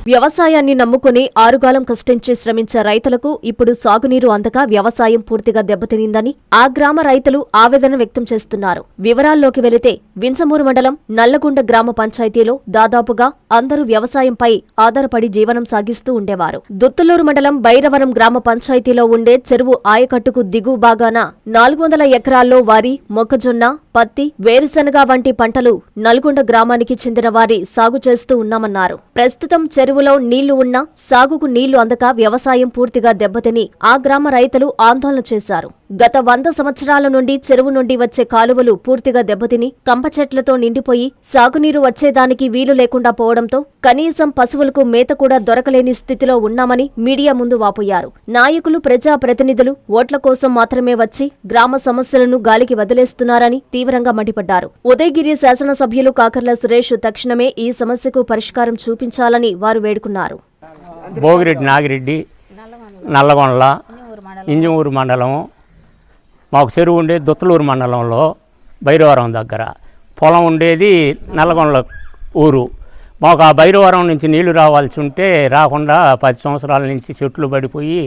వ్యవసాయాన్ని నమ్ముకుని ఆరుగాలం కష్టించి శ్రమించే రైతులకు ఇప్పుడు సాగునీరు అందక వ్యవసాయం పూర్తిగా దెబ్బతినిందని ఆ గ్రామ రైతులు ఆవేదన వ్యక్తం చేస్తున్నారు. వివరాల్లోకి వెళితే వింజమూరు మండలం నల్లగొండ గ్రామ పంచాయతీలో దాదాపుగా అందరూ వ్యవసాయంపై ఆధారపడి జీవనం సాగిస్తూ ఉండేవారు. దుత్తులూరు మండలం బైరవరం గ్రామ పంచాయతీలో ఉండే చెరువు ఆయకట్టుకు దిగువ భాగాన 400 ఎకరాల్లో వారి, మొక్కజొన్న, పత్తి, వేరుశనగ వంటి పంటలు నల్గొండ గ్రామానికి చెందిన వారి సాగు చేస్తూ ఉన్నామన్నారు. ప్రస్తుతం చెరువులో నీళ్లు ఉన్నా సాగుకు నీళ్లు అందక వ్యవసాయం పూర్తిగా దెబ్బతిని ఆ గ్రామ రైతులు ఆందోళన చేశారు. గత 100 సంవత్సరాల నుండి చెరువు నుండి వచ్చే కాలువలు పూర్తిగా దెబ్బతిని కంప చెట్లతో నిండిపోయి సాగునీరు వచ్చేదానికి వీలు లేకుండా పోవడంతో కనీసం పశువులకు మేత కూడా దొరకలేని స్థితిలో ఉన్నామని మీడియా ముందు వాపోయారు. నాయకులు, ప్రజా ప్రతినిధులు ఓట్ల కోసం మాత్రమే వచ్చి గ్రామ సమస్యలను గాలికి వదిలేస్తున్నారని తీవ్రంగా మండిపడ్డారు. ఉదయగిరి శాసనసభ్యులు కాకర్ల సురేష్ తక్షణమే ఈ సమస్యకు పరిష్కారం చూపించాలని వారు వేడుకున్నారు. భోగిరెడ్డి నాగిరెడ్డి, నల్లగొండ, ఇంజమూరు మండలం. మాకు చెరువు ఉండేది దుత్తలూరు మండలంలో బైరవరం దగ్గర. పొలం ఉండేది నల్లగొండ ఊరు. మాకు ఆ బైరవరం నుంచి నీళ్లు రావాల్సి ఉంటే రాకుండా 10 సంవత్సరాల నుంచి చెట్లు పడిపోయి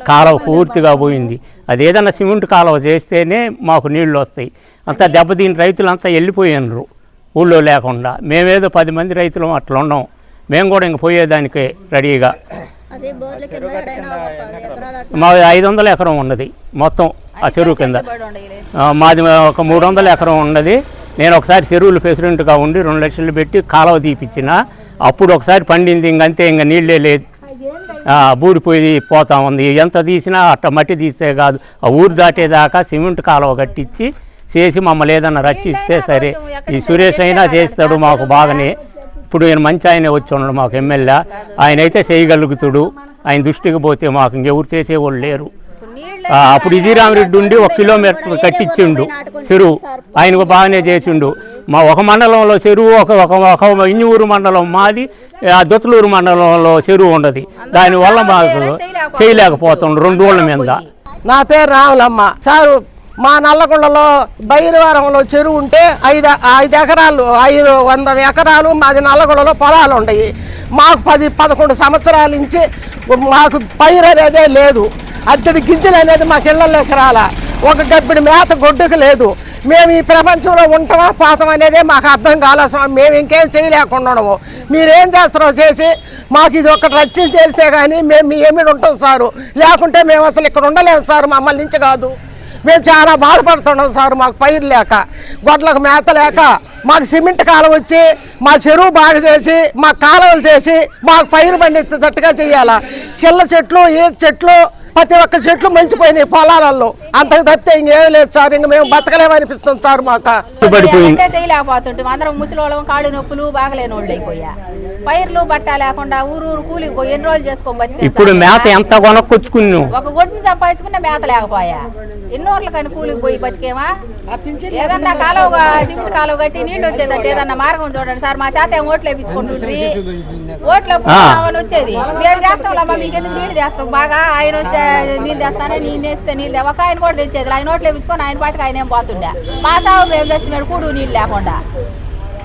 కాలువ పూర్తిగా పోయింది. అది ఏదన్నా సిమెంట్ కాలువ చేస్తేనే మాకు నీళ్లు వస్తాయి. అంతా దెబ్బతిని రైతులంతా వెళ్ళిపోయినరు ఊళ్ళో లేకుండా. మేమేదో 10 మంది రైతులు అట్లా ఉన్నాం. మేము కూడా ఇంక పోయేదానికే రెడీగా. మాది 500 ఎకరం ఉన్నది మొత్తం ఆ చెరువు కింద. మాది ఒక 300 ఎకరం ఉన్నది. నేను ఒకసారి చెరువులు ప్రెసిడెంట్గా ఉండి 2 లక్షలు పెట్టి కాలువ తీపిచ్చిన. అప్పుడు ఒకసారి పండింది, ఇంకంతే, ఇంక నీళ్ళే లేదు, బూడిపోయి పోతా ఉంది. ఎంత తీసినా అట్ట మట్టి తీస్తే కాదు, ఆ ఊరు దాటేదాకా సిమెంట్ కాలువ కట్టించి చేసి మమ్మల్ని ఏదన్నా రక్షిస్తే సరే. ఈ సురేష్ అయినా చేస్తాడు మాకు బాగానే. ఇప్పుడు ఈయన మంచి ఆయన వచ్చి ఉన్నాడు మాకు ఎమ్మెల్యే. ఆయన అయితే చేయగలుగుతాడు. ఆయన దృష్టికి పోతే మాకు ఇంకెవరు చేసేవాళ్ళు లేరు. అప్పుడు ఇజీరామరెడ్డి ఉండి 1 కిలోమీటర్ కట్టించిండు చెరువు. ఆయనకు బాగానే చేసిండు. మా ఒక మండలంలో చెరువు, ఒక ఇంజూరు మండలం మాది, దుత్తలూరు మండలంలో చెరువు ఉండదు. దానివల్ల మాకు చేయలేకపోతుండ్రు 2 ఊళ్ళ మీద. నా పేరు రావులమ్మ సారు. మా నల్లగొండలో బైరవరంలో చెరువు ఉంటే 5 ఎకరాలు, 500 ఎకరాలు మాది నల్లగొండలో పొలాలు ఉన్నాయి. మాకు 10-11 సంవత్సరాల నుంచి మాకు పైరు అనేదే లేదు. అద్దడి గింజలు అనేది మాకు ఇళ్లలోకి రాలా. ఒక గబ్బిడి మేత గొడ్డుకు లేదు. మేము ఈ ప్రపంచంలో ఉంటామా పోతాం అనేదే మాకు అర్థం కాలేదు. మేము ఇంకేం చేయలేకుండా మీరేం చేస్తారో చేసి మాకు ఇది ఒకటి రక్షణ చేస్తే కానీ మేము ఏమి ఉంటాం సారు. లేకుంటే మేము అసలు ఇక్కడ ఉండలేము సార్. మమ్మల్ని నుంచి కాదు, మేము చాలా బాధపడుతున్నాం సార్. మాకు పైరు లేక, గొడ్లకు మేత లేక, మాకు సిమెంట్ కాలువ వచ్చి మా చెరువు బాగా చేసి, మా కాలువలు చేసి మాకు పైరు పండించేటట్టుగా చేయాలా. చిల్ల చెట్లు, ఏ చెట్లు, ప్రతి ఒక్క చెట్లు మంచిపోయినాయి పొలాలలో. అంతకు తప్పితే ఇంకేం లేదు సార్. ఇంక మేము బతకలేమనిపిస్తుంది సార్. మాకు చేయలేకపోతుంటే అందరం ముసలివాళ్ళం, కాళ్ళు నొప్పులు బాగలేని వాళ్ళు అయిపోయా. పైర్లు బట్ట లేకుండా ఊరు కూలికి పోయి ఎన్ని రోజులు చేసుకో బతికి. ఇప్పుడు మేత ఎంత కొనుక్కొచ్చుకున్నాం. ఒక గొడ్డుని సంపాదించుకున్న మేత లేకపోయా. ఎన్నోర్లు కానీ కూలికి పోయి బతికేమా. ఏదన్నా కాలువ, సిమెంట్ కాలువ కట్టి నీళ్ళు వచ్చేదంటే ఏదన్నా మార్గం చూడండి సార్. మా చేత ఏం ఓట్లు వేయించుకుంటుంది. ఓట్లు వచ్చేది మేము చేస్తాంలమ్మా, మీకు ఎందుకు నీళ్ళు చేస్తాం బాగా. ఆయన వచ్చే నీళ్ళు తెస్తానే, నేను వేస్తే నీళ్ళు ఒక ఆయన కూడా తెచ్చేది. ఆయన ఓట్లు వేయించుకొని ఆయన పాటికి ఆయన ఏం పోతుండే. మా సాగు మేము తెస్తున్నాడు కూడు నీళ్ళు లేకుండా.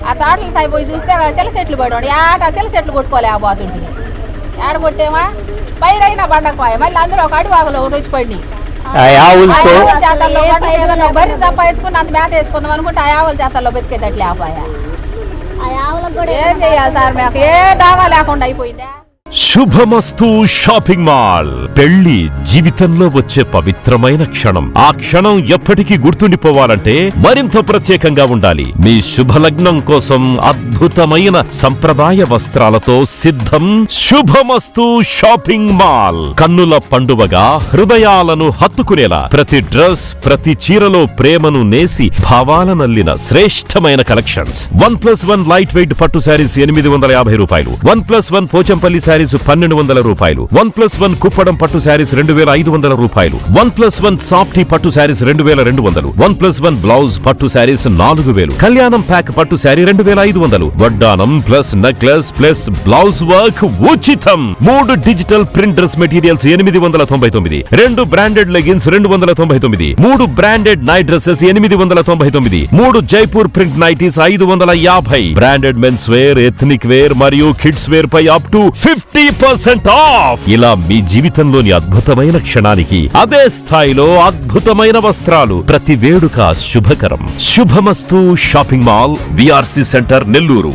ఆ తోటలు సాగిపోయి చూస్తే చెల్ల చెట్లు పడి ఆట చెల్ల చెట్లు కొట్టుకోలేకపోతుంటుంది. ఏడ కొట్టేమా పైరైనా పండకపోయా. మళ్ళీ అందరూ ఒక అడుగులో ఒకటి వచ్చి పడి బరి సంపాదించుకుని అంత మేత వేసుకుందాం అనుకుంటే ఆ ఆవుల చేతల్లో బతికేటట్లు లేకపోయా. ఏం చెయ్యాలి సార్? మాకు ఏ దావా లేకుండా అయిపోయిందా. శుభమస్తు షాపింగ్ మాల్. పెళ్లి జీవితంలో వచ్చే పవిత్రమైన క్షణం. ఆ క్షణం ఎప్పటికీ గుర్తుండిపోవాలంటే మరింత ప్రత్యేకంగా ఉండాలి. మీ శుభలగ్నం కోసం అద్భుతమైన సంప్రదాయ వస్త్రాలతో సిద్ధం శుభమస్తు షాపింగ్ మాల్. కన్నుల పండువగా హృదయాలను హత్తుకునేలా ప్రతి డ్రెస్, ప్రతి చీరలో ప్రేమను నేసి భావాలనల్లిన శ్రేష్టమైన కలెక్షన్స్. 1+1 లైట్ వెయిట్ పట్టు శారీస్ 850 రూపాయలు. 1+1 పోచంపల్లి శారీస్ 1200 రూపాయలు, 1+1 కుప్పడం పట్టు శారీస్ 2500 రూపాయలు, 1+1 సాఫ్టీ పట్టు శారీస్ 2200, 1+1 బ్లౌజ్ పట్టు శారీస్ 4000, కళ్యాణం ప్యాక్ పట్టు శారీ 2500, వడ్డానం plus necklace plus blouse work ఉచితం. 3 digital print dress materials 899, 2 branded leggings 299, 3 branded night dresses 899, 3 Jaipur print nighties 550, branded mens wear, ethnic wear మరియు కిడ్స్ వేర్ పై అప్ టు 50% ఆఫ్. ఇలా మీ జీవితంలోని అద్భుతమైన క్షణానికి అదే స్థాయిలో అద్భుతమైన వస్త్రాలు. ప్రతి వేడుక శుభకరం. శుభమస్తు shopping mall, VRC centre, Nellore.